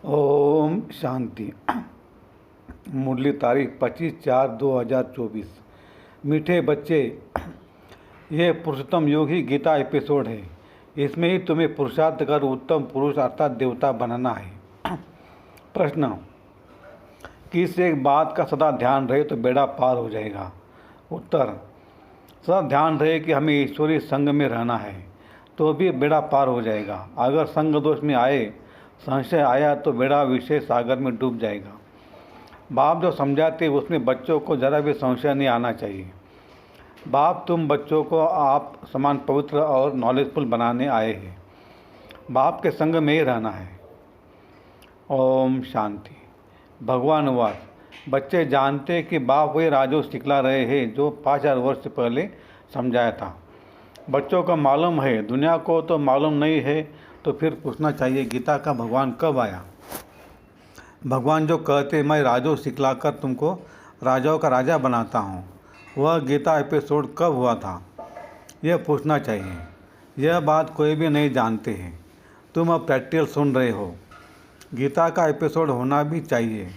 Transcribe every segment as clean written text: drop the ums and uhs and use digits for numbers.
ओम शांति। मुरली तारीख 25/4/2024। मीठे बच्चे, यह पुरुषोत्तम योग ही गीता एपिसोड है। इसमें ही तुम्हें पुरुषार्थ कर उत्तम पुरुष अर्थात देवता बनाना है। प्रश्न, किस एक बात का सदा ध्यान रहे तो बेड़ा पार हो जाएगा? उत्तर, सदा ध्यान रहे कि हमें ईश्वरीय संग में रहना है तो भी बेड़ा पार हो जाएगा। अगर संग दोष में आए, संशय आया तो बेड़ा विषय सागर में डूब जाएगा। बाप जो समझाते उसमें बच्चों को जरा भी संशय नहीं आना चाहिए। बाप तुम बच्चों को आप समान पवित्र और नॉलेजफुल बनाने आए हैं। बाप के संग में ही रहना है। ओम शांति। भगवान वास, बच्चे जानते कि बाप वही राजोग सिखला रहे हैं जो 5000 वर्ष पहले समझाया था। बच्चों को मालूम है, दुनिया को तो मालूम नहीं है, तो फिर पूछना चाहिए गीता का भगवान कब आया? भगवान जो कहते मैं राजोग सिखलाकर तुमको राजाओं का राजा बनाता हूँ, वह गीता एपिसोड कब हुआ था? यह पूछना चाहिए। यह बात कोई भी नहीं जानते हैं। तुम अब प्रैक्टिकल सुन रहे हो। गीता का एपिसोड होना भी चाहिए।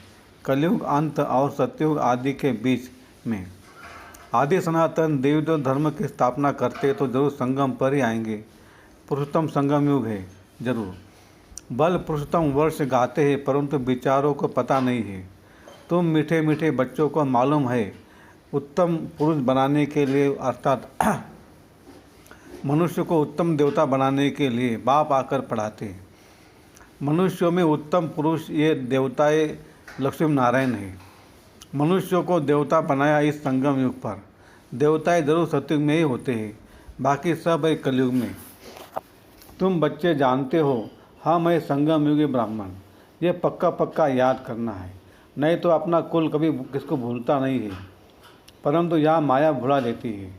कलयुग अंत और सतयुग आदि के बीच में आदि सनातन देवी जो धर्म की स्थापना करते तो जरूर संगम पर ही आएंगे। पुरुषोत्तम संगम युग है जरूर। बल पुरुषोत्तम वर्ष गाते हैं परंतु विचारों को पता नहीं है। तुम मीठे मीठे बच्चों को मालूम है उत्तम पुरुष बनाने के लिए अर्थात मनुष्य को उत्तम देवता बनाने के लिए बाप आकर पढ़ाते हैं। मनुष्यों में उत्तम पुरुष ये देवताएं लक्ष्मी नारायण है। मनुष्यों को देवता बनाया इस संगम युग पर। देवताएं जरूर सतयुग में ही होते हैं, बाकी सब है कलयुग में। तुम बच्चे जानते हो, हाँ मैं संगम युगी ब्राह्मण। ये पक्का याद करना है, नहीं तो अपना कुल कभी किसको भूलता नहीं है। परंतु यहाँ माया भुला देती है।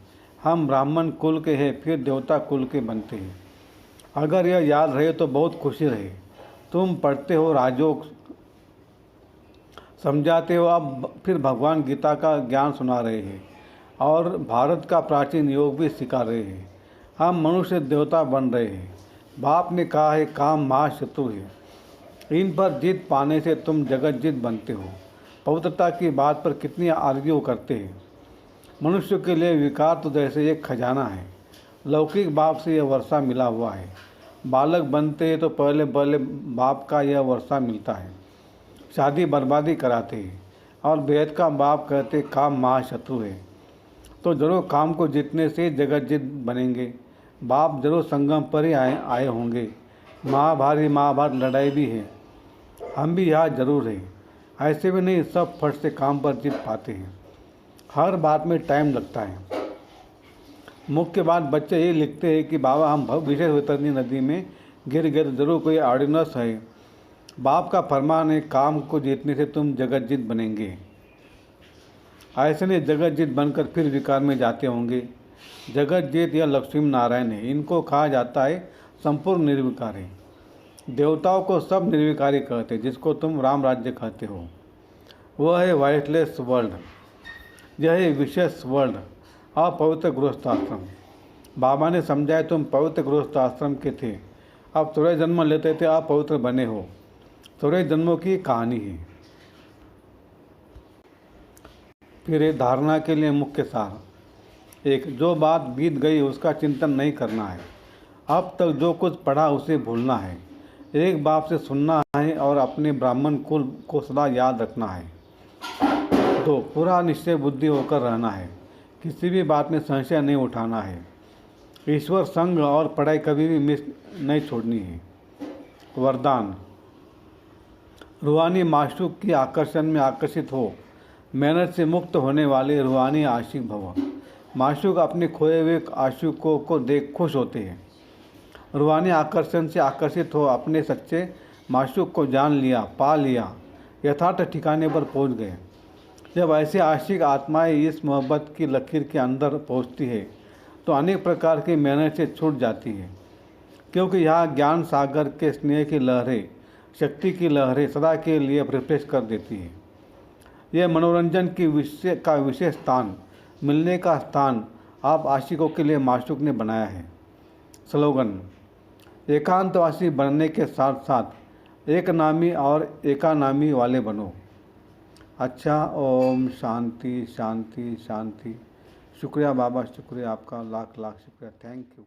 हम ब्राह्मण कुल के हैं, फिर देवता कुल के बनते हैं। अगर यह याद रहे तो बहुत खुशी रहे। तुम पढ़ते हो राजयोग, समझाते हो, अब फिर भगवान गीता का ज्ञान सुना रहे हैं और भारत का प्राचीन योग भी सिखा रहे हैं। हम मनुष्य देवता बन रहे हैं। बाप ने कहा है काम महाशत्रु है। इन पर जीत पाने से तुम जगत जीत बनते हो। पवित्रता की बात पर कितनी आर्ग्यू करते हैं। मनुष्य के लिए विकार तो जैसे एक खजाना है। लौकिक बाप से यह वर्षा मिला हुआ है। बालक बनते हैं तो पहले बाप का यह वर्षा मिलता है। शादी बर्बादी कराते हैं और बेहद का बाप कहते काम महाशत्रु है। तो जरूर काम को जीतने से जगत जीत बनेंगे। बाप जरूर संगम पर ही आए होंगे। महाभारत लड़ाई भी है, हम भी यहाँ जरूर हैं। ऐसे भी नहीं सब फट से काम पर जीत पाते हैं। हर बात में टाइम लगता है। मुख्य बात बच्चे ये लिखते हैं कि बाबा हम विशेष वितरणी नदी में गिर गए तो जरूर कोई ऑर्डिनस है। बाप का फरमान है काम को जीतने से तुम जगत जीत बनेंगे। ऐसे नहीं जगत जीत बनकर फिर विकार में जाते होंगे। जगत जीत या लक्ष्मी नारायण है, इनको कहा जाता है संपूर्ण निर्विकारी। देवताओं को सब निर्विकारी कहते हैं, जिसको तुम राम राज्य कहते हो। वह है वाइटलेस वर्ल्ड, यह है विशेष वर्ल्ड, अपवित्र गृहस्थाश्रम। बाबा ने समझाया तुम पवित्र गृहस्थाश्रम के थे, अब थोड़े जन्म लेते थे अपवित्र बने हो। थोड़े जन्मों की कहानी है। फिर ये धारणा के लिए मुख्य सार। एक, जो बात बीत गई उसका चिंतन नहीं करना है। अब तक जो कुछ पढ़ा उसे भूलना है। एक बाप से सुनना है और अपने ब्राह्मण कुल को सदा याद रखना है। दो, पूरा निश्चय बुद्धि होकर रहना है। किसी भी बात में संशय नहीं उठाना है। ईश्वर संग और पढ़ाई कभी भी मिस नहीं छोड़नी है। वरदान, रूहानी माशूक की आकर्षण में आकर्षित हो। मेहनत से मुक्त होने वाले रूहानी आशिक भव। माशूक अपने खोए हुए आशिकों को देख खुश होते हैं। रूहानी आकर्षण से आकर्षित हो, अपने सच्चे माशूक को जान लिया, पा लिया, यथार्थ ठिकाने पर पहुंच गए। जब ऐसे आशिक आत्माएं इस मोहब्बत की लकीर के अंदर पहुंचती है तो अनेक प्रकार की मेहनत से छूट जाती है, क्योंकि यहाँ ज्ञान सागर के स्नेह की लहरें, शक्ति की लहरें सदा के लिए रिफ्रेश कर देती है। यह मनोरंजन की विशेष स्थान, मिलने का स्थान आप आशिकों के लिए माशूक ने बनाया है। स्लोगन, एकांतवासी बनने के साथ साथ एक नामी और एकानामी वाले बनो। अच्छा, ओम शांति शांति शांति। शुक्रिया बाबा, शुक्रिया आपका, लाख लाख शुक्रिया, थैंक यू।